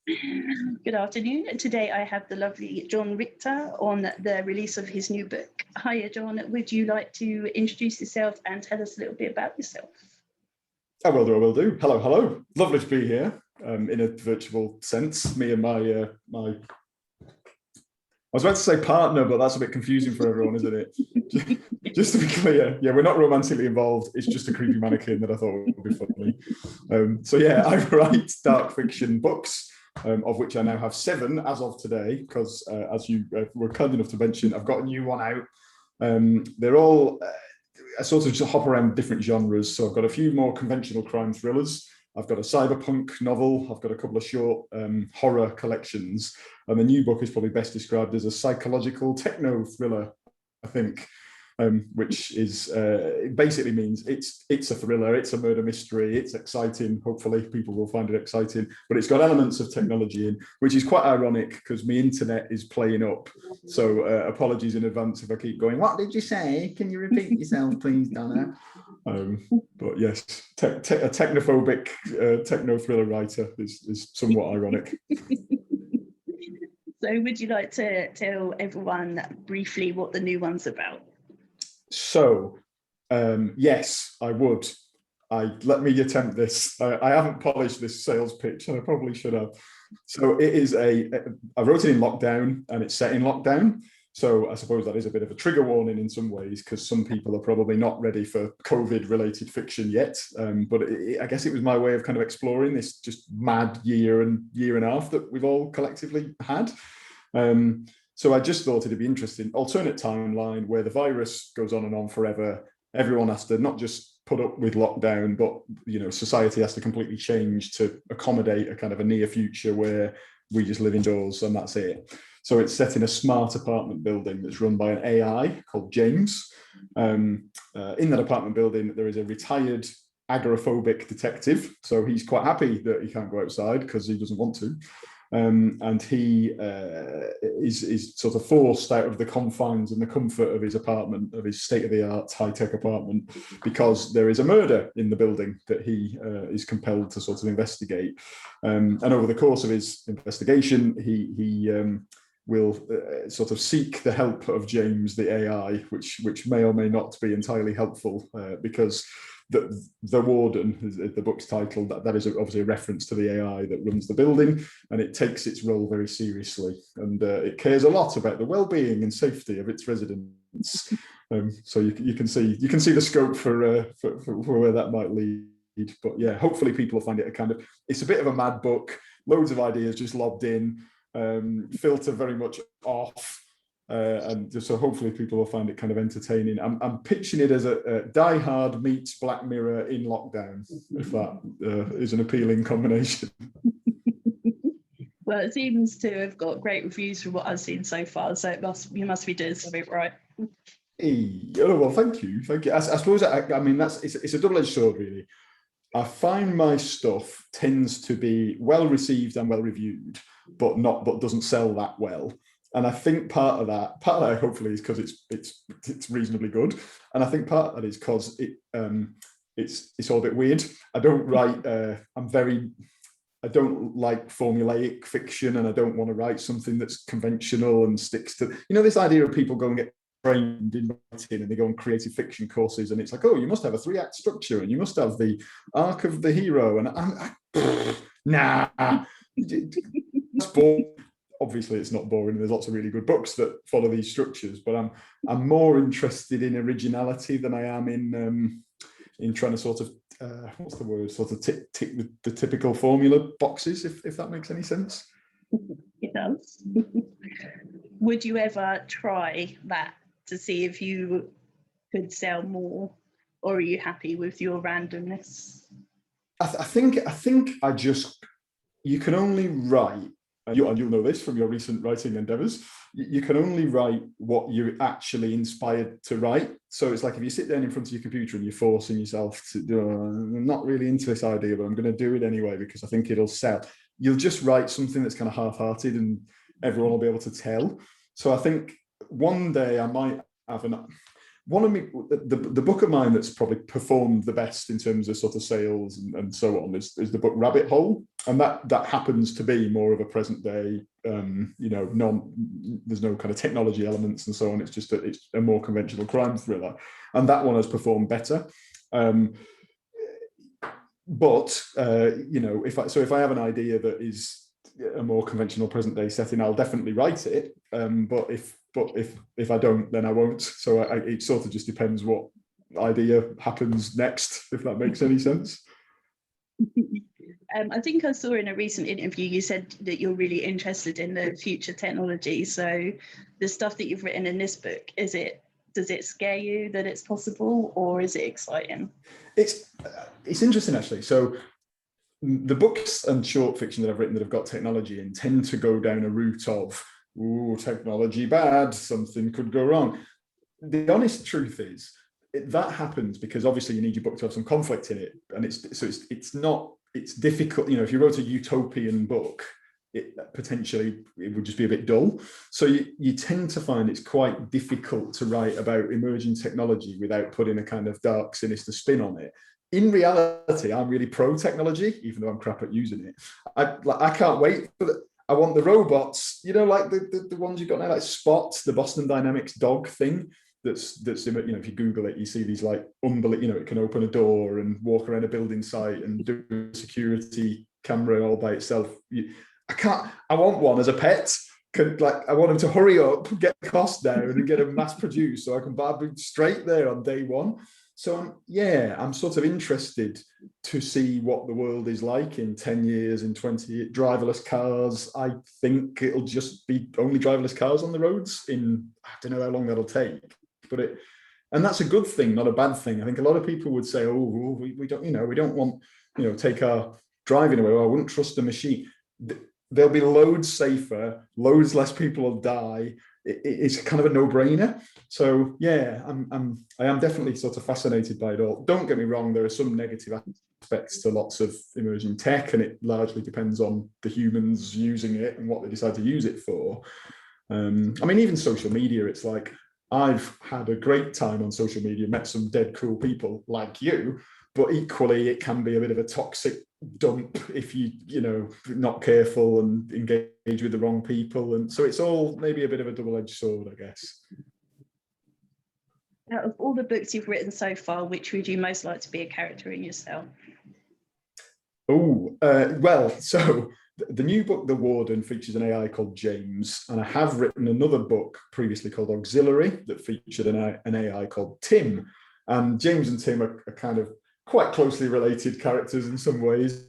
Good afternoon. Today I have the lovely Jon Richter on the release of his new book. Hiya, Jon. Would you like to introduce yourself and tell us a little bit about yourself? I will do. Hello, hello. Lovely to be here in a virtual sense. Me and my I was about to say partner, but that's a bit confusing for everyone, isn't it? Just to be clear, yeah, we're not romantically involved. It's just a creepy mannequin that I thought would be funny. So yeah, I write dark fiction books, of which I now have 7 as of today, because as you were kind enough to mention, I've got a new one out. They're all, I sort of just hop around different genres. So I've got a few more conventional crime thrillers. I've got a cyberpunk novel. I've got a couple of short horror collections. And the new book is probably best described as a psychological techno thriller, I think, which is basically means it's a thriller, it's a murder mystery, it's exciting. Hopefully people will find it exciting, but it's got elements of technology in, which is quite ironic because my internet is playing up. So apologies in advance if I keep going, what did you say? Can you repeat yourself, please, Donna? But yes, a technophobic techno thriller writer is somewhat ironic. So would you like to tell everyone briefly what the new one's about? So, yes, I would. Let me attempt this. I haven't polished this sales pitch, and I probably should have. So it is I wrote it in lockdown, and it's set in lockdown. So I suppose that is a bit of a trigger warning in some ways, because some people are probably not ready for COVID-related fiction yet. But I guess it was my way of kind of exploring this just mad year and a half that we've all collectively had. So I just thought it'd be interesting, alternate timeline where the virus goes on and on forever. Everyone has to not just put up with lockdown, but society has to completely change to accommodate a kind of a near future where we just live indoors and that's it. So it's set in a smart apartment building that's run by an AI called James. In that apartment building, there is a retired agoraphobic detective. So he's quite happy that he can't go outside because he doesn't want to. And he is sort of forced out of the confines and the comfort of his apartment, of his state-of-the-art high-tech apartment, because there is a murder in the building that he is compelled to sort of investigate. And over the course of his investigation, he will sort of seek the help of James, the AI, which may or may not be entirely helpful, because the warden, the book's title, that is obviously a reference to the AI that runs the building, and it takes its role very seriously, and it cares a lot about the well-being and safety of its residents. So you can see the scope for where that might lead. But yeah, hopefully people will find it it's a bit of a mad book, loads of ideas just lobbed in, filter very much off. And so hopefully people will find it kind of entertaining. I'm pitching it as a Die Hard meets Black Mirror in lockdown, if that is an appealing combination. Well, it seems to have got great reviews from what I've seen so far, so you must be doing something right. Oh, well, thank you. I suppose I mean it's a double-edged sword, really. I find my stuff tends to be well received and well reviewed, but doesn't sell that well. And I think part of that hopefully is because it's reasonably good, and I think part of that is because it's all a bit weird. I don't write. I don't like formulaic fiction, and I don't want to write something that's conventional and sticks to this idea of people go and get trained in writing and they go on creative fiction courses, and it's like, oh, you must have a 3-act structure and you must have the arc of the hero, and nah. That's boring. Obviously it's not boring. There's lots of really good books that follow these structures, but I'm more interested in originality than I am in trying to sort of what's the word, sort of tick the typical formula boxes, if that makes any sense. It does. Would you ever try that to see if you could sell more, or are you happy with your randomness? I think you can only write, and you'll know this from your recent writing endeavors, you can only write what you're actually inspired to write. So it's like if you sit down in front of your computer and you're forcing yourself to do, I'm not really into this idea, but I'm going to do it anyway because I think it'll sell. You'll just write something that's kind of half-hearted and everyone will be able to tell. So I think one day I might have one of me, the book of mine that's probably performed the best in terms of sort of sales and so on is the book Rabbit Hole, and that happens to be more of a present day, there's no kind of technology elements and so on. It's just it's a more conventional crime thriller, and that one has performed better. But if I have an idea that is a more conventional present day setting, I'll definitely write it. But if I don't, then I won't. So it sort of just depends what idea happens next, if that makes any sense. I think I saw in a recent interview you said that you're really interested in the future technology. So the stuff that you've written in this book, does it scare you that it's possible, or is it exciting? It's interesting, actually. So the books and short fiction that I've written that have got technology in tend to go down a route of, ooh, technology bad, something could go wrong. The honest truth is that happens because obviously you need your book to have some conflict in it, and it's difficult. If you wrote a utopian book, it would just be a bit dull. So you tend to find it's quite difficult to write about emerging technology without putting a kind of dark, sinister spin on it. In reality, I'm really pro technology, even though I'm crap at using it. I can't wait for I want the robots, like the ones you've got now, like Spot, the Boston Dynamics dog thing. That's if you Google it, you see these like unbelievable, it can open a door and walk around a building site and do a security camera all by itself. I want one as a pet. I want them to hurry up, get the cost down, and get them mass produced so I can buy them straight there on day one. So I'm sort of interested to see what the world is like in 10 years, in 20 driverless cars. I think it'll just be only driverless cars on the roads I don't know how long that'll take, and that's a good thing, not a bad thing. I think a lot of people would say, oh, we don't want, take our driving away. Well, I wouldn't trust the machine. They'll be loads safer, loads less people will die. It's kind of a no-brainer. So I am definitely sort of fascinated by it all. Don't get me wrong, there are some negative aspects to lots of emerging tech, and it largely depends on the humans using it and what they decide to use it for. Even social media, it's like, I've had a great time on social media, met some dead cool people like you, but equally it can be a bit of a toxic dump if you're not careful and engage with the wrong people, and so it's all maybe a bit of a double-edged sword, I guess. Out of all the books you've written so far, which would you most like to be a character in yourself? So the new book, The Warden, features an AI called James, and I have written another book previously called Auxiliary that featured an AI called Tim, and James and Tim are kind of quite closely related characters in some ways.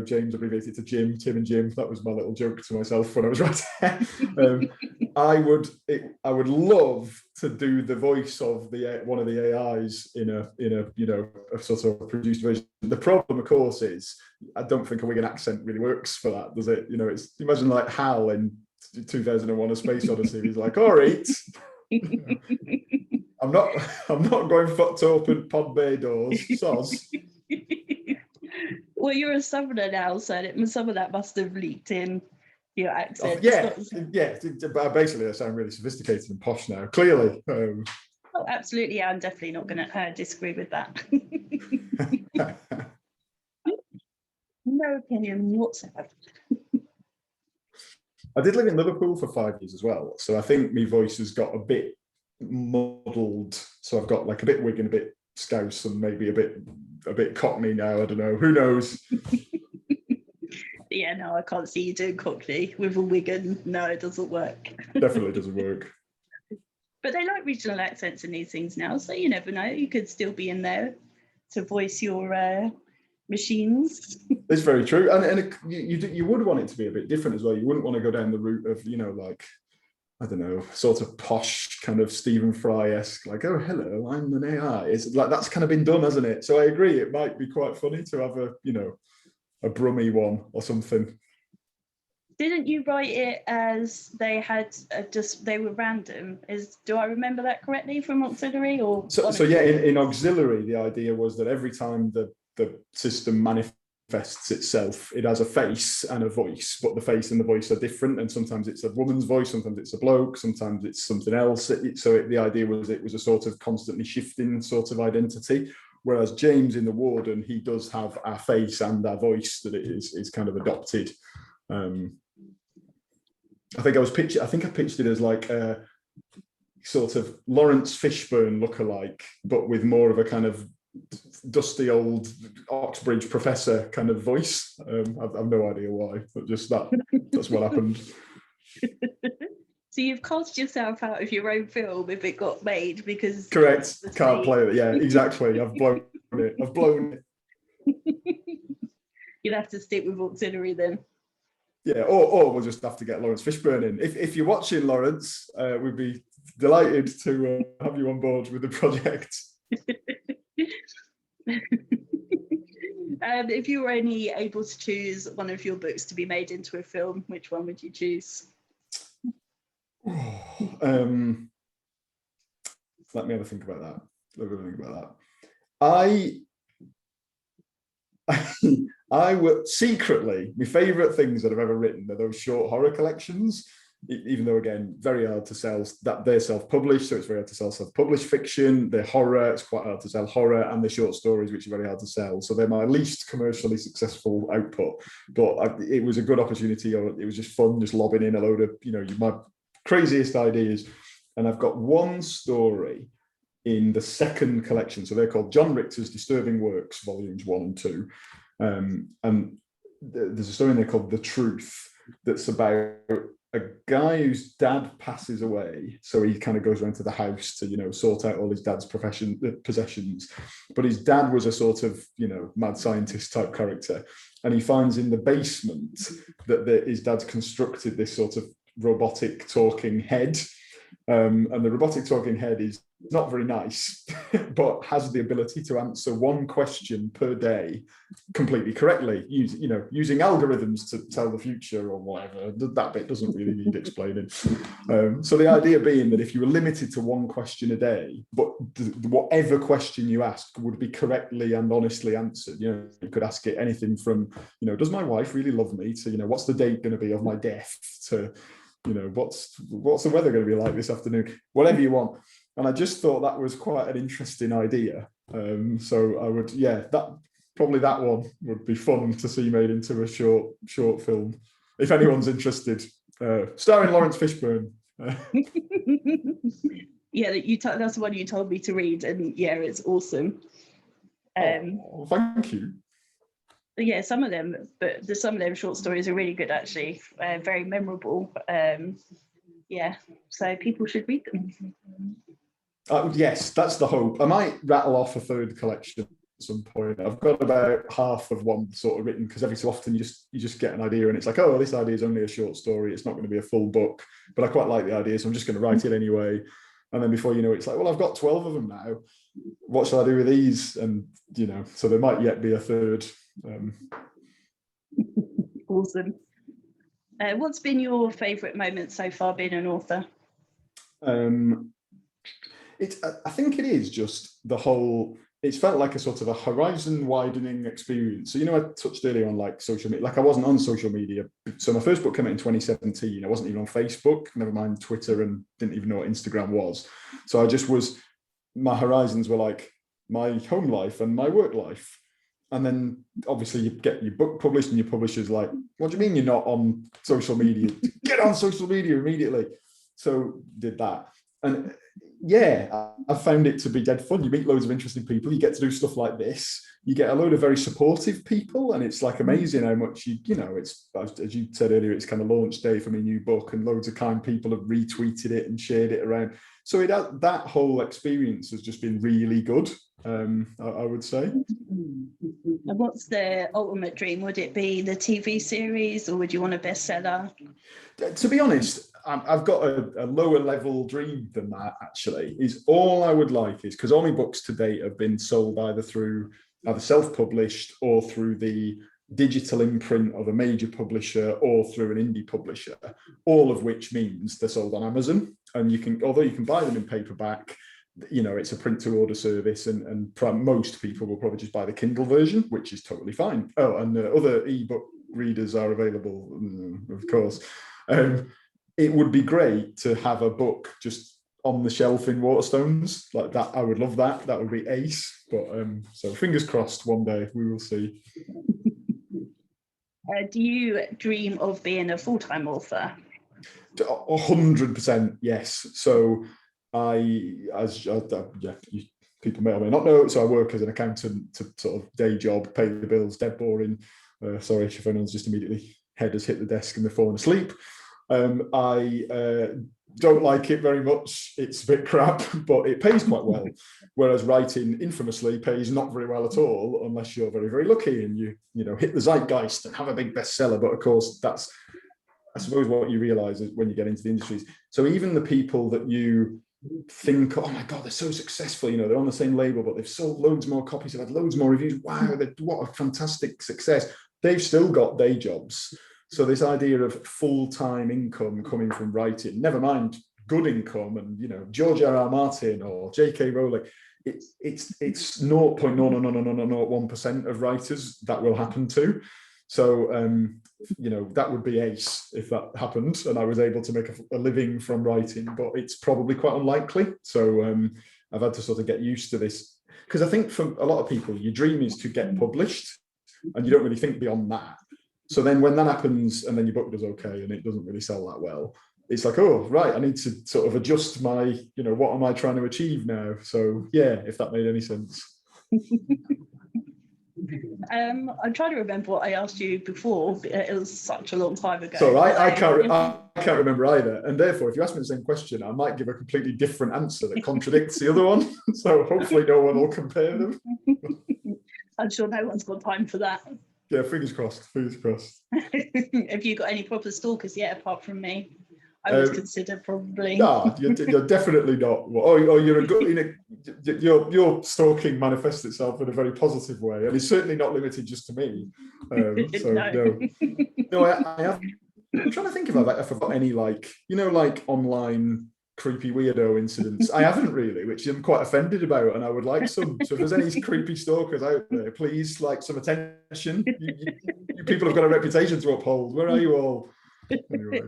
James abbreviated to Jim, Tim and Jim. That was my little joke to myself when I was writing. I would love to do the voice of one of the AIs in a sort of produced version. The problem, of course, is I don't think a Wigan accent really works for that, does it? It's imagine like Hal in 2001: A Space Odyssey. He's like, all right. I'm not going foot open pod bay doors, soz. Well, you're a southerner now, so some of that must have leaked in your accent. Basically, I sound really sophisticated and posh now. Clearly. Oh, absolutely. Yeah, I'm definitely not going to disagree with that. No opinion whatsoever. I did live in Liverpool for 5 years as well, so I think my voice has got a bit muddled. So I've got like a bit Wigan, a bit Scouse, and maybe a bit Cockney now. I don't know. Who knows? Yeah, no, I can't see you doing Cockney with a Wigan. No, it doesn't work. Definitely doesn't work. But they like regional accents in these things now, so you never know. You could still be in there to voice your machines. It's very true, and you would want it to be a bit different as well. You wouldn't want to go down the route of like, I don't know, sort of posh kind of Stephen Fry-esque, like, oh, hello, I'm an AI. It's like that's kind of been done, hasn't it? So I agree, it might be quite funny to have a Brummy one or something. Didn't you write it as they had they were random? Do I remember that correctly from Auxiliary? Or so yeah, in Auxiliary, the idea was that every time the system manifested manifests itself. It has a face and a voice, but the face and the voice are different. And sometimes it's a woman's voice, sometimes it's a bloke, sometimes it's something else. The idea was it was a sort of constantly shifting sort of identity. Whereas James in The Warden, he does have a face and a voice that it is kind of adopted. I think I pitched it as like a sort of Lawrence Fishburne lookalike, but with more of a kind of dusty old Oxbridge professor kind of voice. I've no idea why, but just that's what happened. So you've cast yourself out of your own film if it got made because... Correct. Can't play it. Yeah, exactly. I've blown it. You'd have to stick with auxiliary then. Yeah, or we'll just have to get Lawrence Fishburne in. If you're watching, Lawrence, we'd be delighted to have you on board with the project. If you were only able to choose one of your books to be made into a film, which one would you choose? Let me have a think about that. I would secretly, my favourite things that I've ever written are those short horror collections, even though, again, very hard to sell. That they're self-published, so it's very hard to sell self-published fiction. They're horror, it's quite hard to sell horror, and the short stories, which are very hard to sell. So they're my least commercially successful output. But it was a good opportunity. It was just fun, just lobbing in a load of, my craziest ideas. And I've got one story in the second collection. So they're called Jon Richter's Disturbing Works, volumes 1 and 2. And there's a story in there called The Truth that's about a guy whose dad passes away. So he kind of goes around to the house to, sort out all his dad's possessions. But his dad was a sort of, mad scientist type character. And he finds in the basement that his dad's constructed this sort of robotic talking head. And the robotic talking head is not very nice, but has the ability to answer one question per day completely correctly, using algorithms to tell the future or whatever. That bit doesn't really need explaining. So the idea being that if you were limited to one question a day, but whatever question you asked would be correctly and honestly answered. You could ask it anything from, does my wife really love me, to, what's the date going to be of my death, to, what's the weather going to be like this afternoon, whatever you want. And I just thought that was quite an interesting idea. So I would, that one would be fun to see made into a short film. If anyone's interested, starring Lawrence Fishburne. Yeah, that's the one you told me to read, and yeah, it's awesome. Thank you. Yeah, some of them short stories are really good, actually, very memorable. So people should read them. Yes, that's the hope. I might rattle off a third collection at some point. I've got about half of one sort of written, because every so often you just get an idea and it's like, oh, this idea is only a short story. It's not going to be a full book, but I quite like the idea, so I'm just going to write it anyway. And then before you know it, it's like, well, I've got 12 of them now. What shall I do with these? And, so there might yet be a third. Awesome. What's been your favourite moment so far being an author? I think it is just the whole, it's felt like a sort of a horizon widening experience. So, I touched earlier on like social media, like I wasn't on social media. So my first book came out in 2017. I wasn't even on Facebook, never mind Twitter, and didn't even know what Instagram was. So my horizons were like my home life and my work life. And then obviously you get your book published and your publisher's like, what do you mean you're not on social media? Get on social media immediately. So did that. And yeah, I found it to be dead fun. You meet loads of interesting people. You get to do stuff like this. You get a load of very supportive people, and it's like amazing how much it's, as you said earlier, it's kind of launch day for my new book, and loads of kind people have retweeted it and shared it around. So that whole experience has just been really good, I would say. And what's the ultimate dream? Would it be the TV series, or would you want a bestseller? To be honest, I've got a lower level dream than that, actually. Is all I would like is, because all my books to date have been sold either self-published or through the digital imprint of a major publisher or through an indie publisher, all of which means they're sold on Amazon. And although you can buy them in paperback, it's a print to order service, and most people will probably just buy the Kindle version, which is totally fine. Oh, and other ebook readers are available, of course. It would be great to have a book just on the shelf in Waterstones like that. I would love that. That would be ace. But so fingers crossed, one day we will see. Do you dream of being a full-time author? 100% yes. So people may or may not know, so I work as an accountant to sort of day job, pay the bills, dead boring. Sorry if anyone's just immediately head has hit the desk and they're falling asleep. I don't like it very much. It's a bit crap, but it pays quite well. Whereas writing infamously pays not very well at all, unless you're very, very lucky and you hit the zeitgeist and have a big bestseller. But of course, that's, I suppose, what you realize is when you get into the industries. So even the people that you think, oh my God, they're so successful, they're on the same label, but they've sold loads more copies, they've had loads more reviews. Wow, what a fantastic success. They've still got day jobs. So this idea of full-time income coming from writing, never mind good income, and George R.R. Martin or J.K. Rowling, it's 0.00001% of writers that will happen to. So that would be ace if that happened and I was able to make a living from writing, but it's probably quite unlikely. So I've had to sort of get used to this, because I think for a lot of people, your dream is to get published and you don't really think beyond that. So then when that happens and then your book does okay and it doesn't really sell that well, it's like, oh, right, I need to sort of adjust my, what am I trying to achieve now? So yeah, if that made any sense. I'm trying to remember what I asked you before, but it was such a long time ago. So I can't remember either. And therefore, if you ask me the same question, I might give a completely different answer that contradicts the other one. So hopefully no one will compare them. I'm sure no one's got time for that. Yeah, fingers crossed, fingers crossed. Have you got any proper stalkers yet, apart from me? I would consider probably. No, you're definitely not. Your stalking manifests itself in a very positive way, and it's certainly not limited just to me. So no, I have. I'm trying to think if I've got any like online creepy weirdo incidents. I haven't really, which I'm quite offended about, and I would like some. So if there's any creepy stalkers out there, please some attention. You people have got a reputation to uphold. Where are you all? Anyway.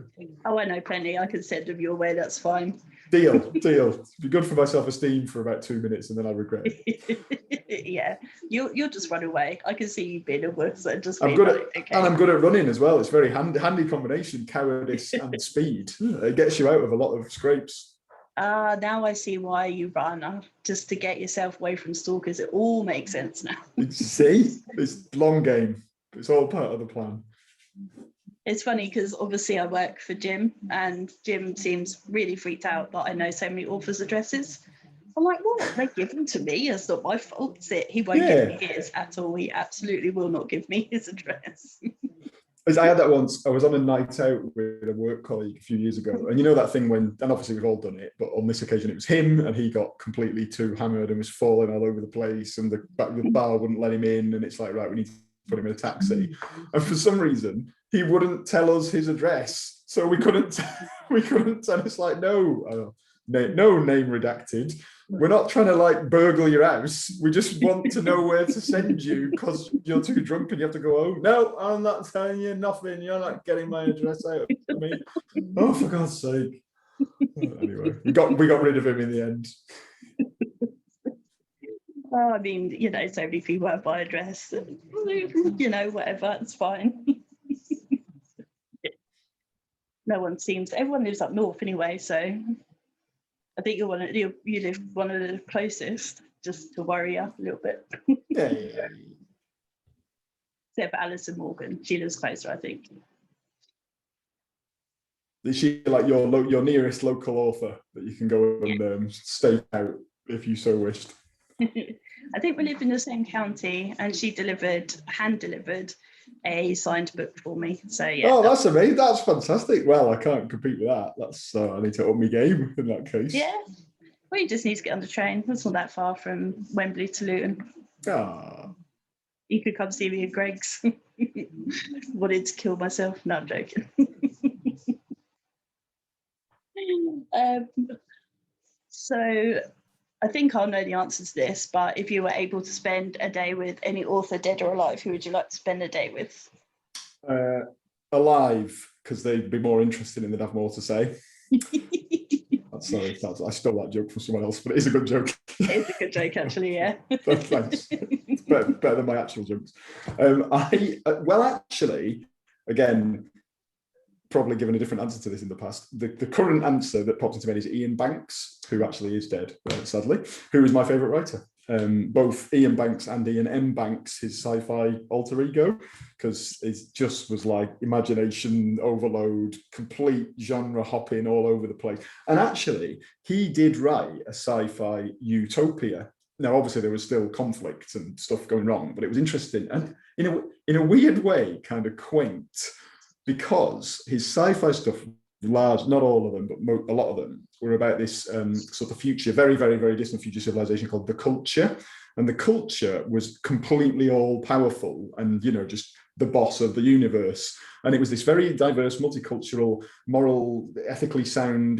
Oh, I know plenty. I can send them your way. That's fine. Deal. It'd be good for my self-esteem for about 2 minutes, and then I'll regret it. Yeah, you'll just run away. I can see you being a wuss and just. I'm good at running as well. It's very handy combination: cowardice and speed. It gets you out of a lot of scrapes. Now I see why you run, just to get yourself away from stalkers. It all makes sense now. See, it's long game. It's all part of the plan. It's funny because obviously I work for Jim, and Jim seems really freaked out that I know so many authors' addresses. I'm like, well, they give them to me. It's not my fault. He won't give me his at all. He absolutely will not give me his address. I had that once. I was on a night out with a work colleague a few years ago, and that thing when, and obviously we've all done it, but on this occasion it was him, and he got completely too hammered and was falling all over the place, and the bar wouldn't let him in, and it's like, right, we need to put him in a taxi, and for some reason he wouldn't tell us his address, so we couldn't tell. It's like, no name redacted. We're not trying to like burgle your house. We just want to know where to send you because you're too drunk and you have to go home. No, I'm not telling you nothing. You're not getting my address out of me. Oh, for God's sake. Anyway, we got rid of him in the end. I mean, so many people have my address. Whatever, it's fine. Everyone lives up north anyway, so I think you live one of the closest, just to worry you a little bit. Yeah. Except for Alison Morgan, she lives closer, I think. Is she like your nearest local author that you can go and stake out if you so wished? I think we live in the same county, and she hand delivered a signed book for me. So yeah. Oh, that's amazing! That's fantastic. Well, I can't compete with that. That's I need to up my game in that case. Yeah. Well, you just need to get on the train. It's not that far from Wembley to Luton. Ah. You could come see me at Greg's. Wanted to kill myself. No, I'm joking. So I think I'll know the answer to this, but if you were able to spend a day with any author, dead or alive, who would you like to spend a day with? Alive, because they'd be more interested and they'd have more to say. Sorry, I stole that joke from someone else, but it is a good joke. It's a good joke, actually, yeah. Thanks. It's better than my actual jokes. Well, actually, again, probably given a different answer to this in the past. The current answer that pops into my head is Ian Banks, who actually is dead, sadly, who is my favourite writer. Both Ian Banks and Ian M. Banks, his sci-fi alter ego, because it just was like imagination overload, complete genre hopping all over the place. And actually, he did write a sci-fi utopia. Now, obviously, there was still conflict and stuff going wrong, but it was interesting and in a weird way, kind of quaint, because his sci-fi stuff, large, not all of them, but a lot of them were about this sort of future, very, very, very distant future civilization called the Culture. And the Culture was completely all powerful and, just the boss of the universe. And it was this very diverse, multicultural, moral, ethically sound,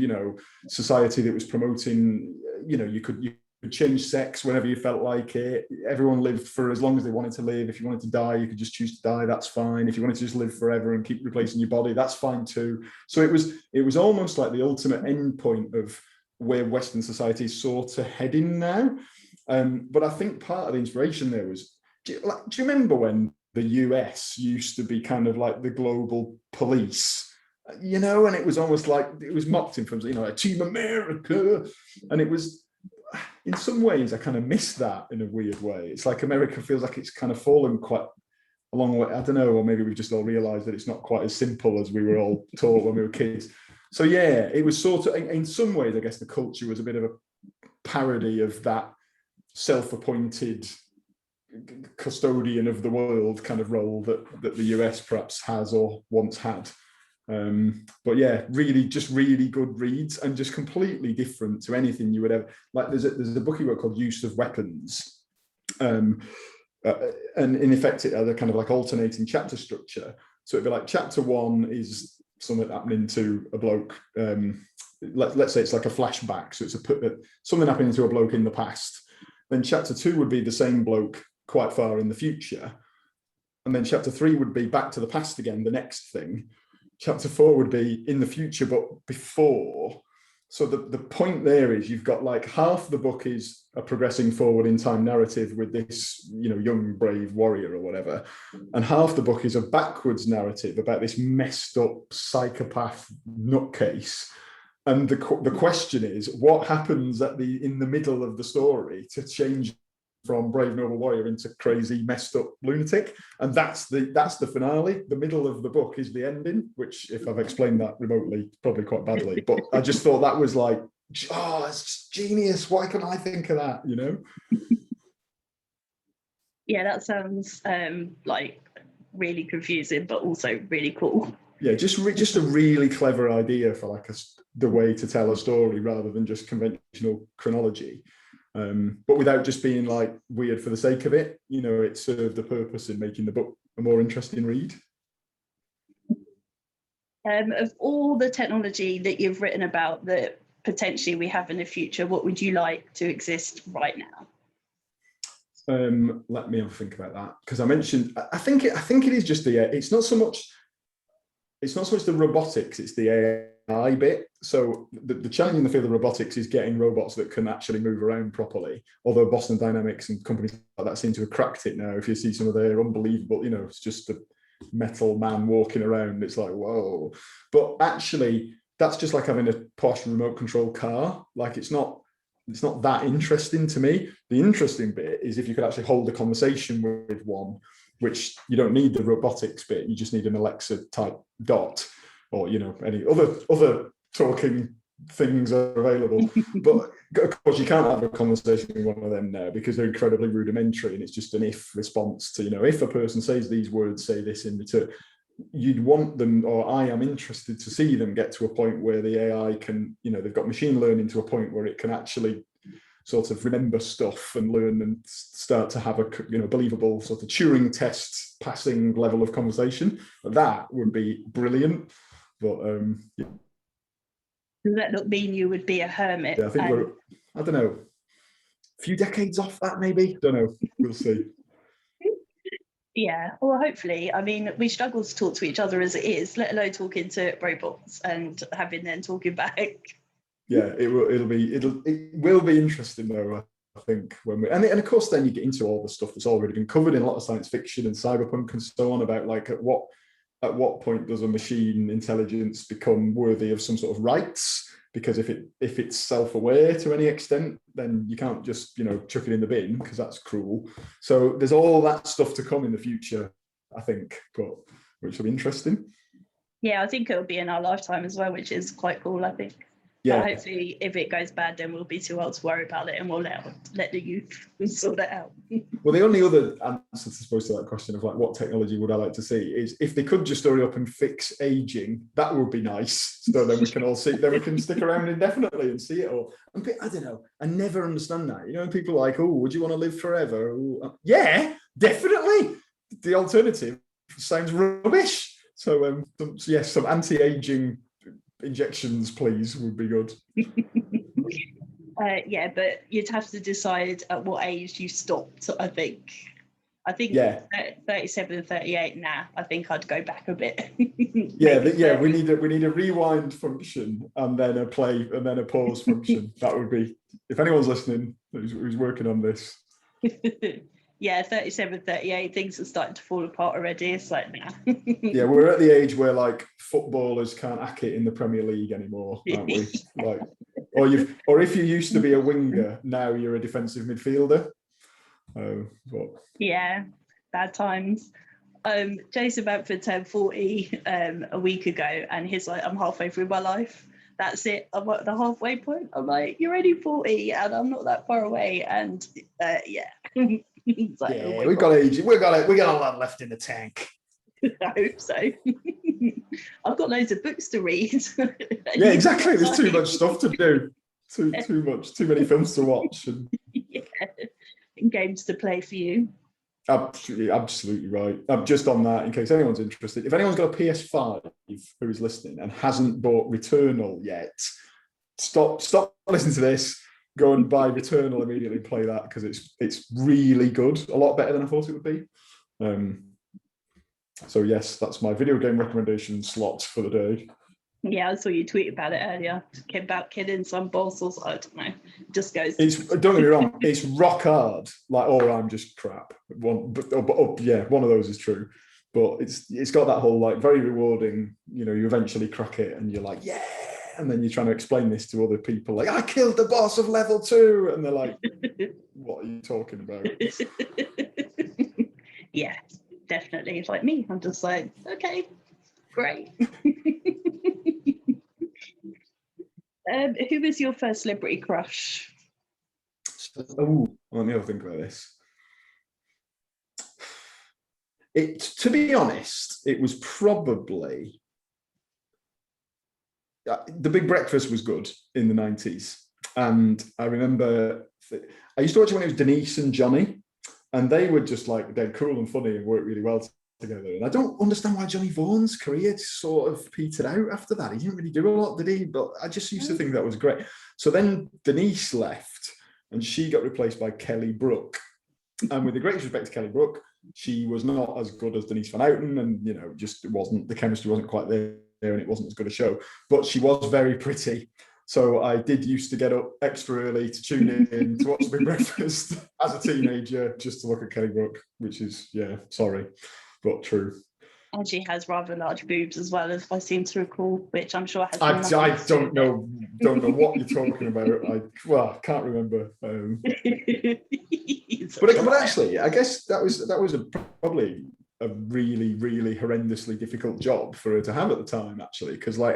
society that was promoting, you could change sex whenever you felt like it. Everyone lived for as long as they wanted to live. If you wanted to die, you could just choose to die. That's fine. If you wanted to just live forever and keep replacing your body, that's fine too. So it was almost like the ultimate end point of where Western society is sort of heading now. But I think part of the inspiration there was, do you remember when the US used to be kind of like the global police? And it was almost like it was mocked in terms of, like Team America. And it was, in some ways, I kind of miss that in a weird way. It's like America feels like it's kind of fallen quite a long way. I don't know, or maybe we've just all realized that it's not quite as simple as we were all taught when we were kids. So yeah, it was sort of, in some ways, I guess the Culture was a bit of a parody of that self-appointed custodian of the world kind of role that the US perhaps has or once had. But yeah, really good reads and just completely different to anything you would ever like. There's a book he wrote called Use of Weapons, and in effect it had a kind of like alternating chapter structure. So it'd be like chapter 1 is something happening to a bloke. Let's say it's like a flashback, so it's something happening to a bloke in the past. Then chapter 2 would be the same bloke quite far in the future, and then chapter 3 would be back to the past again, the next thing. Chapter 4 would be in the future, but before. So the point there is you've got like half the book is a progressing forward in time narrative with this, young, brave warrior or whatever. And half the book is a backwards narrative about this messed up psychopath nutcase. And the question is, what happens in the middle of the story to change from brave noble warrior into crazy messed up lunatic? And that's the finale. The middle of the book is the ending, which, if I've explained that remotely, probably quite badly, but I just thought that was like, it's genius. Why can't I think of that? Yeah, that sounds like really confusing, but also really cool. Yeah, just a really clever idea for like the way to tell a story rather than just conventional chronology. But without just being like weird for the sake of it, it served the purpose in making the book a more interesting read. Of all the technology that you've written about that potentially we have in the future, what would you like to exist right now? Let me have a think about that, because I mentioned, I think it is just it's not so much the robotics, it's the AI bit. So the challenge in the field of robotics is getting robots that can actually move around properly. Although Boston Dynamics and companies like that seem to have cracked it now. If you see some of their unbelievable, it's just a metal man walking around. It's like, whoa. But actually, that's just like having a posh remote control car. Like it's not that interesting to me. The interesting bit is if you could actually hold a conversation with one, which you don't need the robotics bit, you just need an Alexa type dot, or any other talking things are available. But of course you can't have a conversation with one of them now because they're incredibly rudimentary, and it's just an if response to, if a person says these words, say this in return. You'd want them, or I am interested to see them get to a point where the AI can, they've got machine learning to a point where it can actually sort of remember stuff and learn and start to have a believable sort of Turing test passing level of conversation. That would be brilliant. But Does that not mean you would be a hermit? Yeah, I think I don't know. few decades off that, maybe. Don't know. We'll see. Yeah, well, hopefully. I mean, we struggle to talk to each other as it is, let alone talking to robots and having them talking back. Yeah, it will be interesting though. I think when we and of course then you get into all the stuff that's already been covered in a lot of science fiction and cyberpunk and so on about like at what point does a machine intelligence become worthy of some sort of rights? Because if it's self-aware to any extent, then you can't just chuck it in the bin because that's cruel. So there's all that stuff to come in the future, I think, but which will be interesting. Yeah, I think it'll be in our lifetime as well, which is quite cool, I think. Yeah. But hopefully, if it goes bad, then we'll be too old to worry about it, and we'll let the youth sort it out. Well, the only other answer, I suppose, to that question of like what technology would I like to see is if they could just hurry up and fix aging, that would be nice. So then we can all see, then we can stick around indefinitely and see it all. And I don't know, I never understand that. People are like, oh, would you want to live forever? Ooh, yeah, definitely. The alternative sounds rubbish. So yes, some anti-aging injections, please, would be good. Yeah, but you'd have to decide at what age you stopped, I think. Yeah. 37, 38, I think I'd go back a bit. Yeah, we need a rewind function and then a play and then a pause function. That would be, if anyone's listening who's working on this. Yeah, 37, 38, things are starting to fall apart already. It's like, nah. Yeah, we're at the age where like footballers can't hack it in the Premier League anymore, aren't we? Like, or if you used to be a winger, now you're a defensive midfielder. Yeah, bad times. Jason Bamford turned 40 a week ago, and he's like, I'm halfway through my life. That's it. I'm at the halfway point. I'm like, you're only 40, and I'm not that far away. And yeah. Like, yeah, oh, we got a lot left in the tank. I hope so. I've got loads of books to read. Yeah, exactly. There's too much stuff to do. Too many films to watch. And games to play for you. Absolutely right. I'm just on that in case anyone's interested. If anyone's got a PS5 who is listening and hasn't bought Returnal yet, stop listening to this. Go and buy Returnal immediately and play that because it's really good. A lot better than I thought it would be. So yes, that's my video game recommendation slot for the day. Yeah, I saw you tweet about it earlier. About killing some boss or I don't know. Just goes. Don't get me wrong. It's rock hard. Like, or I'm just crap. One of those is true. But it's got that whole like very rewarding. You eventually crack it and you're like, yeah. And then you're trying to explain this to other people, like, I killed the boss of level 2, and they're like, what are you talking about? Yeah, definitely. It's like me. I'm just like, okay, great. Who was your first celebrity crush? Oh, let me have a think about this. To be honest, it was probably The Big Breakfast was good in the 90s. And I remember I used to watch it when it was Denise and Johnny, and they were just like, they're cool and funny and work really well together. And I don't understand why Johnny Vaughan's career sort of petered out after that. He didn't really do a lot, did he? But I just used to think that was great. So then Denise left and she got replaced by Kelly Brook. And with the greatest respect to Kelly Brook, she was not as good as Denise Van Houten, and just the chemistry wasn't quite there and it wasn't as good a show. But she was very pretty. So I did used to get up extra early to tune in to watch Big Breakfast as a teenager, just to look at Kelly Brook, which is, sorry, but true. And she has rather large boobs as well, as I seem to recall, which I'm sure has. I don't know what you're talking about. I can't remember. But actually, I guess that was probably a really, really horrendously difficult job for her to have at the time, actually, because like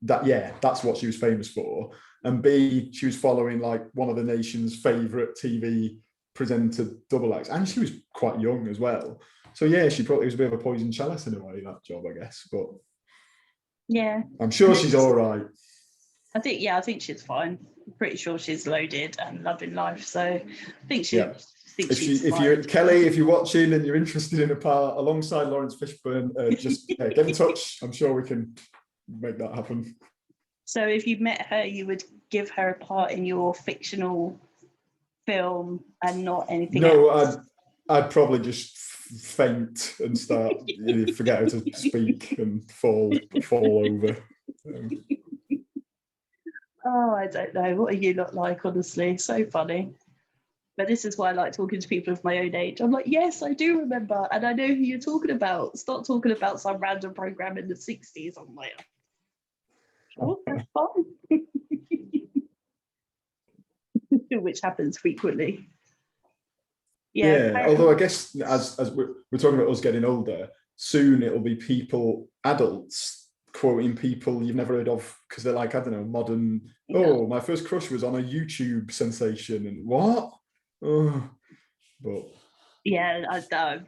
that's what she was famous for, and B, she was following like one of the nation's favourite TV presenter double acts, and she was quite young as well. So yeah, she probably was a bit of a poison chalice in a way, that job, I guess. But yeah, I'm sure she's all right. I think she's fine. I'm pretty sure she's loaded and loving life. So I think she. Yeah. If you're watching and you're interested in a part alongside Lawrence Fishburne, just get in touch. I'm sure we can make that happen. So if you met her, you would give her a part in your fictional film and not anything No, else? I'd probably just faint and start forget how to speak and fall over. Oh, I don't know. What are you lot like, honestly? So funny. But this is why I like talking to people of my own age. I'm like, yes, I do remember. And I know who you're talking about. Stop talking about some random program in the 60s. I'm like, oh, that's fine. Which happens frequently. Yeah, although I guess as we're talking about us getting older, soon it'll be people, adults, quoting people you've never heard of because they're like, I don't know, modern. Oh, my first crush was on a YouTube sensation, and what? Oh, but yeah,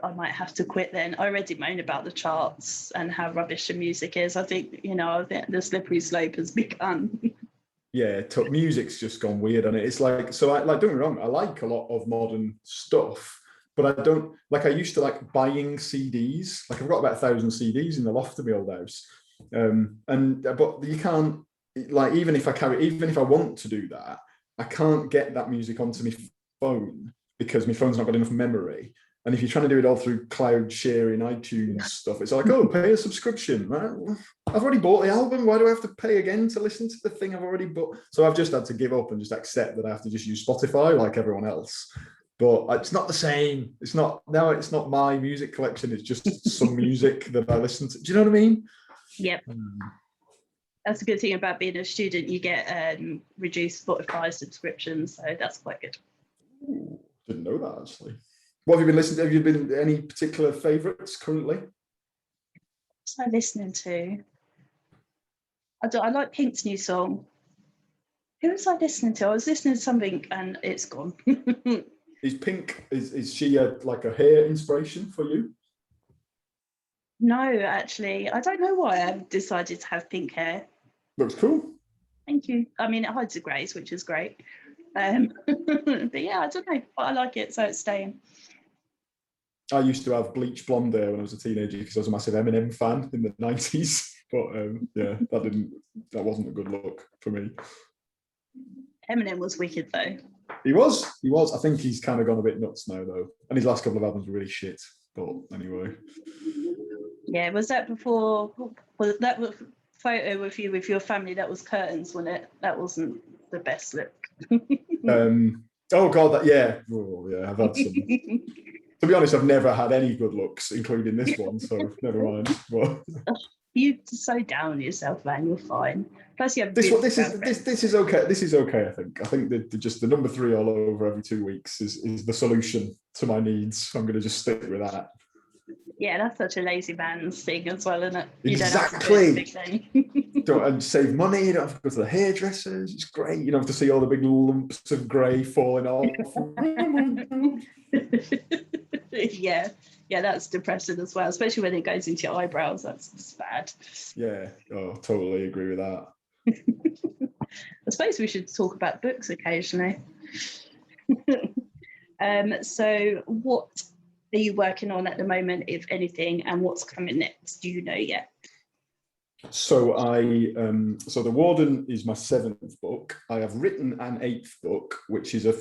I might have to quit then. I already moan about the charts and how rubbish the music is. I think the slippery slope has begun. yeah, music's just gone weird on it. It's like, so I like, don't get me wrong, I like a lot of modern stuff, but I don't like, I used to like buying CDs. Like I've got about 1,000 CDs in the loft of my old house. But you can't, like, even if I want to do that, I can't get that music onto my phone because my phone's not got enough memory. And if you're trying to do it all through cloud sharing, iTunes stuff, it's like, oh, pay a subscription. I've already bought the album. Why do I have to pay again to listen to the thing I've already bought? So I've just had to give up and just accept that I have to just use Spotify like everyone else. But it's not the same. It's not my music collection. It's just some music that I listen to. Do you know what I mean? Yep. That's a good thing about being a student. You get reduced Spotify subscriptions, so that's quite good. Ooh, didn't know that actually. What have you been listening to? Have you been any particular favourites currently? What's I listening to? I like Pink's new song. Who was I listening to? I was listening to something and it's gone. Is Pink, is she like a hair inspiration for you? No, actually, I don't know why I've decided to have pink hair. Looks cool. Thank you. I mean, it hides the greys, which is great. But yeah, I don't know, but I like it, so it's staying. I used to have bleach blonde hair when I was a teenager because I was a massive Eminem fan in the 90s. But yeah, that wasn't a good look for me. Eminem was wicked though. He was. I think he's kind of gone a bit nuts now though. And his last couple of albums were really shit. But anyway. Yeah, was that before? Was that photo with you with your family? That was curtains, wasn't it? That wasn't the best look. Oh god, yeah. Oh yeah, I've had some. To be honest, I've never had any good looks, including this one. So never mind. But you're so down on yourself, man. You're fine. Plus, you have this is okay. This is okay. I think that just the number 3 all over every 2 weeks is the solution to my needs. I'm going to just stick with that. Yeah, that's such a lazy man's thing as well, isn't it? Exactly. Don't save money. You don't have to go to the hairdressers. It's great. You don't have to see all the big lumps of grey falling off. yeah, that's depressing as well, especially when it goes into your eyebrows. That's just bad. Yeah, totally agree with that. I suppose we should talk about books occasionally. So what are you working on at the moment, if anything, and what's coming next? Do you know yet? So so The Warden is my 7th book. I have written an 8th book, which is I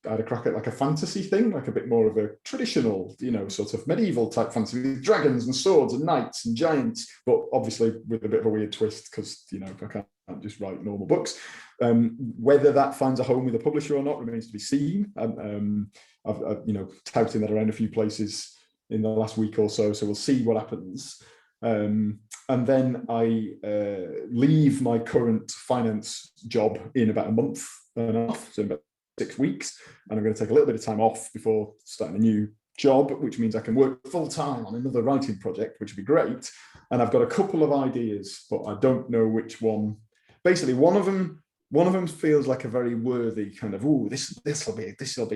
had a crack at like a fantasy thing, like a bit more of a traditional, sort of medieval type fantasy with dragons and swords and knights and giants, but obviously with a bit of a weird twist because, I can't just write normal books. Whether that finds a home with a publisher or not remains to be seen. I've touting that around a few places in the last week or so we'll see what happens. And then I leave my current finance job in about a month and a half, so in about 6 weeks, and I'm going to take a little bit of time off before starting a new job, which means I can work full time on another writing project, which would be great. And I've got a couple of ideas, but I don't know which one. Basically, one of them feels like a very worthy kind of, this will be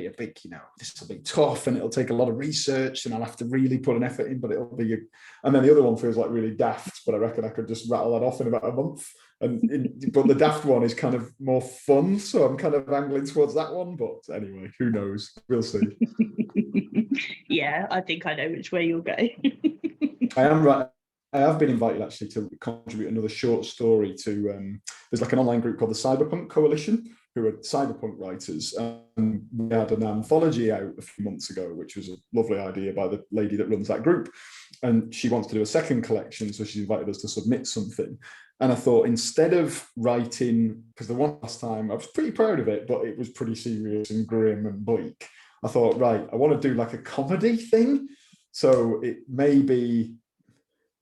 a big, this will be tough and it'll take a lot of research and I'll have to really put an effort in, but it'll be and then the other one feels like really daft, but I reckon I could just rattle that off in about a month. But the daft one is kind of more fun, so I'm kind of angling towards that one. But anyway, who knows? We'll see. Yeah, I think I know which way you'll go. I am right. I have been invited actually to contribute another short story to, there's like an online group called the Cyberpunk Coalition, who are cyberpunk writers. And we had an anthology out a few months ago, which was a lovely idea by the lady that runs that group. And she wants to do a second collection, so she invited us to submit something. And I thought, instead of writing, because the one last time I was pretty proud of it, but it was pretty serious and grim and bleak. I thought, right, I want to do like a comedy thing. So it may be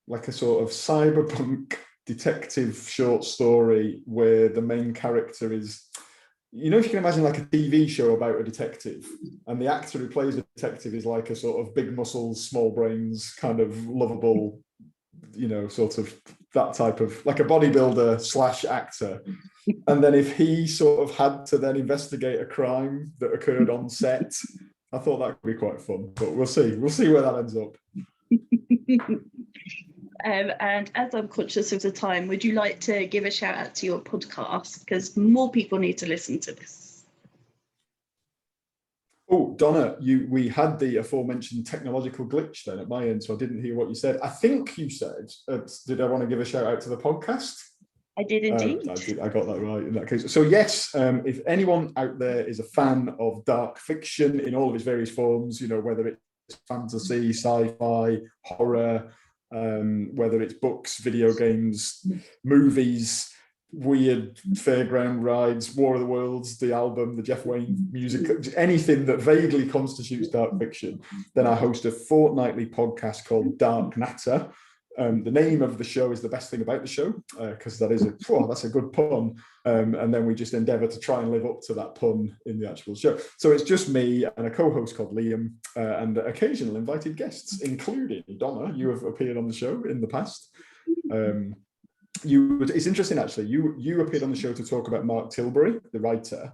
like a sort of cyberpunk detective short story where the main character is, you know, if you can imagine like a TV show about a detective, and the actor who plays the detective is like a sort of big muscles, small brains, kind of lovable, you know, sort of that type of, like a bodybuilder slash actor. And then if he sort of had to then investigate a crime that occurred on set, I thought that could be quite fun, but we'll see where that ends up. And as I'm conscious of the time, would you like to give a shout out to your podcast? Because more people need to listen to this. Oh, Donna, we had the aforementioned technological glitch then at my end, so I didn't hear what you said. I think you said, did I want to give a shout out to the podcast? I did indeed. I got that right in that case. So yes, if anyone out there is a fan of dark fiction in all of its various forms, you know, whether it's fantasy, sci-fi, horror, whether it's books, video games, movies, weird fairground rides, War of the Worlds, the album, the Jeff Wayne music, anything that vaguely constitutes dark fiction, then I host a fortnightly podcast called Dark Natter. The name of the show is the best thing about the show, because that's a good pun. And then we just endeavour to try and live up to that pun in the actual show. So it's just me and a co-host called Liam, and occasional invited guests, including Donna. You have appeared on the show in the past. It's interesting actually. You appeared on the show to talk about Mark Tilbury, the writer.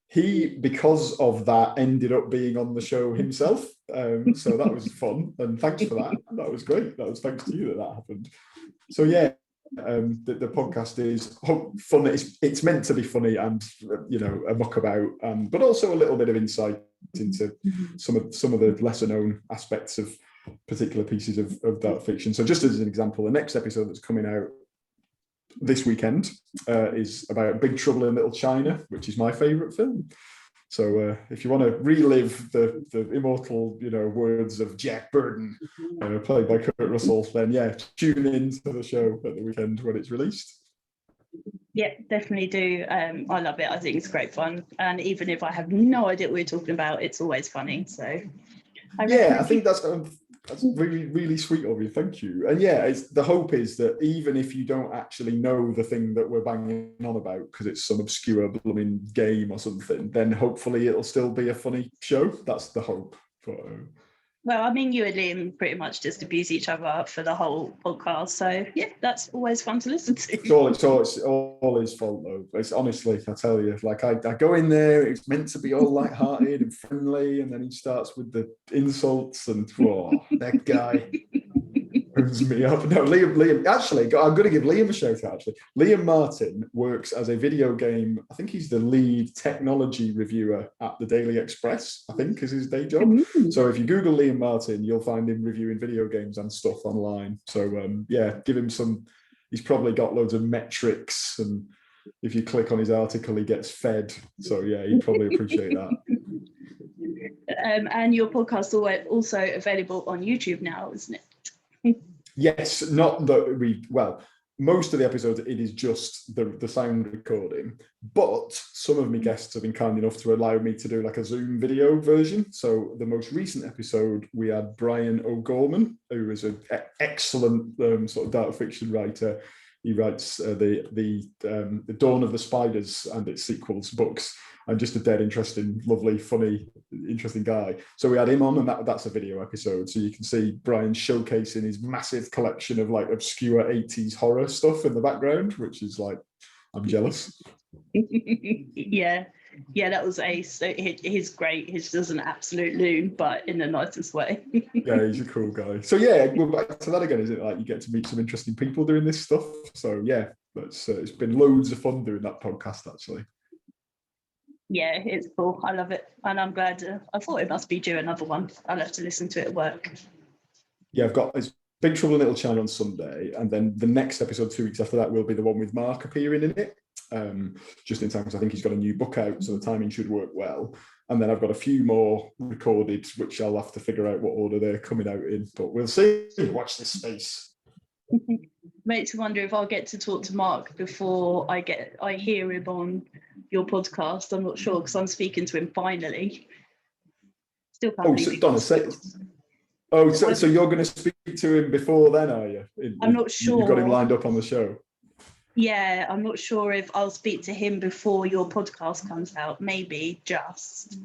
He, because of that, ended up being on the show himself. So that was fun, and thanks for that. That was great. That was thanks to you that happened. So yeah, the podcast is fun. It's meant to be funny and, you know, a muck about, but also a little bit of insight into some of the lesser known aspects of particular pieces of dark fiction. So just as an example, the next episode that's coming out this weekend is about Big Trouble in Little China, which is my favourite film. So if you want to relive the immortal, you know, words of Jack Burton, played by Kurt Russell, then yeah, tune in to the show at the weekend when it's released. Yeah, definitely do. I love it. I think it's great fun. And even if I have no idea what we're talking about, it's always funny. So I think that's really, really sweet of you. Thank you. And yeah, the hope is that even if you don't actually know the thing that we're banging on about, because it's some obscure blooming game or something, then hopefully it'll still be a funny show. That's the hope. Well, I mean, you and Liam pretty much just abuse each other for the whole podcast. So yeah, that's always fun to listen to. It's all his fault though. It's honestly, I tell you, like I go in there, it's meant to be all light-hearted and friendly, and then he starts with the insults and that guy brings me up. No, Liam. Actually, I'm going to give Liam a shout out. Actually, Liam Martin works as a video game. I think he's the lead technology reviewer at the Daily Express. I think is his day job. So if you Google Liam Martin, you'll find him reviewing video games and stuff online. So yeah, give him some. He's probably got loads of metrics, and if you click on his article, he gets fed. So yeah, he'd probably appreciate that. And your podcast is also available on YouTube now, isn't it? Yes, not that most of the episodes, it is just the sound recording, but some of my guests have been kind enough to allow me to do like a Zoom video version. So the most recent episode, we had Brian O'Gorman, who is an excellent sort of dark fiction writer. He writes the Dawn of the Spiders and its sequels books, and just a dead interesting, lovely, funny, interesting guy. So we had him on, and that's a video episode. So you can see Brian showcasing his massive collection of like obscure 80s horror stuff in the background, which is like, I'm jealous. Yeah, that was ace. So he's great. He's just an absolute loon, but in the nicest way. Yeah, he's a cool guy. So yeah, we're back to that again, isn't it? Like you get to meet some interesting people doing this stuff. So yeah, it's been loads of fun doing that podcast actually. Yeah, it's cool. I love it, and I'm glad. I thought it must be due another one. I'll have to listen to it at work. Yeah, it's Big Trouble in Little China on Sunday, and then the next episode 2 weeks after that will be the one with Mark appearing in it. Just in time, because I think he's got a new book out, so the timing should work well. And then I've got a few more recorded, which I'll have to figure out what order they're coming out in, but we'll see. Watch this space. Makes me wonder if I'll get to talk to Mark before I hear him on your podcast. I'm not sure, because I'm speaking to him finally. Still can't believe it. Donna, so you're going to speak to him before then, are you? I'm not sure. You've got him lined up on the show. Yeah, I'm not sure if I'll speak to him before your podcast comes out. Maybe just.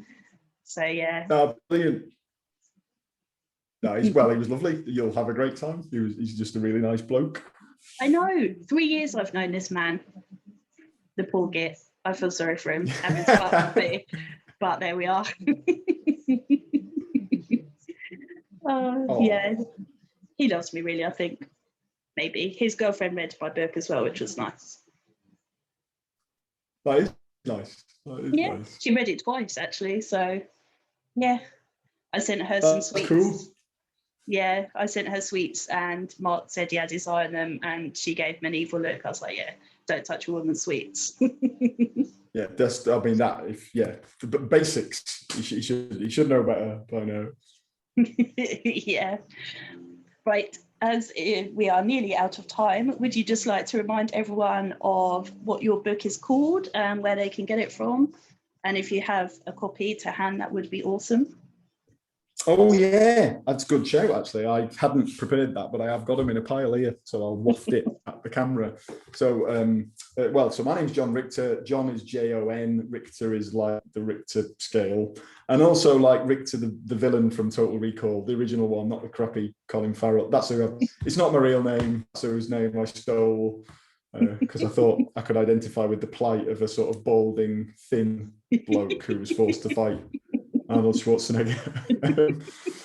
So yeah. Brilliant. No, he was lovely. You'll have a great time. He's just a really nice bloke. I know. 3 years I've known this man. The poor git. I feel sorry for him having to start with me, but there we are. Yeah, he loves me really, I think. Maybe his girlfriend read my book as well, which was nice. That is nice. Nice. She read it twice actually. So yeah, I sent her some sweets. Cool. Yeah, I sent her sweets, and Mark said he had his eye on them, and she gave me an evil look. I was like, yeah, don't touch a woman's sweets. Yeah, but basics. You should know better by now. Yeah. Right. As we are nearly out of time, would you just like to remind everyone of what your book is called and where they can get it from? And if you have a copy to hand, that would be awesome. Oh yeah, that's a good show actually. I hadn't prepared that, but I have got them in a pile here, so I'll waft it at the camera. So, so my name's Jon Richter. Jon is Jon. Richter is like the Richter scale, and also like Richter, the villain from Total Recall, the original one, not the crappy Colin Farrell. It's not my real name. That's whose name I stole because I thought I could identify with the plight of a sort of balding, thin bloke who was forced to fight Arnold Schwarzenegger.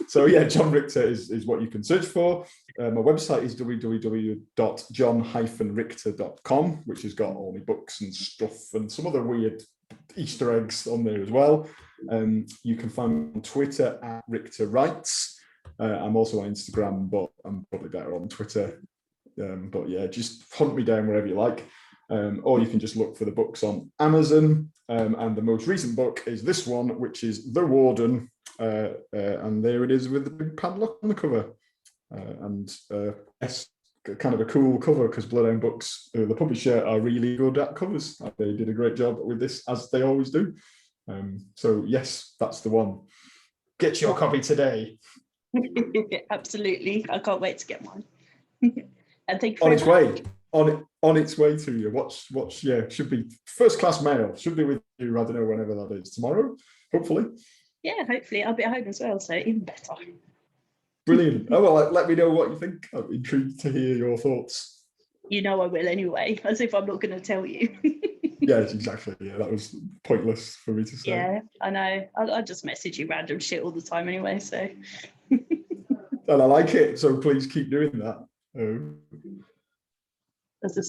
So yeah, Jon Richter is what you can search for. My website is www.jon-richter.com, which has got all my books and stuff and some other weird Easter eggs on there as well. You can find me on Twitter at Richter Writes. I'm also on Instagram, but I'm probably better on Twitter. But yeah, just hunt me down wherever you like. Or you can just look for the books on Amazon. And the most recent book is this one, which is The Warden. And there it is with the big padlock on the cover. Yes, kind of a cool cover because Bloodhound Books, the publisher, are really good at covers. They did a great job with this, as they always do. So yes, that's the one. Get your copy today. Absolutely. I can't wait to get mine. And thank you on its way. On its way to you. Watch, should be first class mail. Should be with you, I don't know, whenever that is. Tomorrow, hopefully. Yeah, hopefully. I'll be at home as well, so even better. Brilliant. Oh, well, let me know what you think. I'm intrigued to hear your thoughts. You know I will anyway, as if I'm not going to tell you. Yes, exactly. Yeah, that was pointless for me to say. Yeah, I know. I just message you random shit all the time anyway, so. And I like it, so please keep doing that. That's a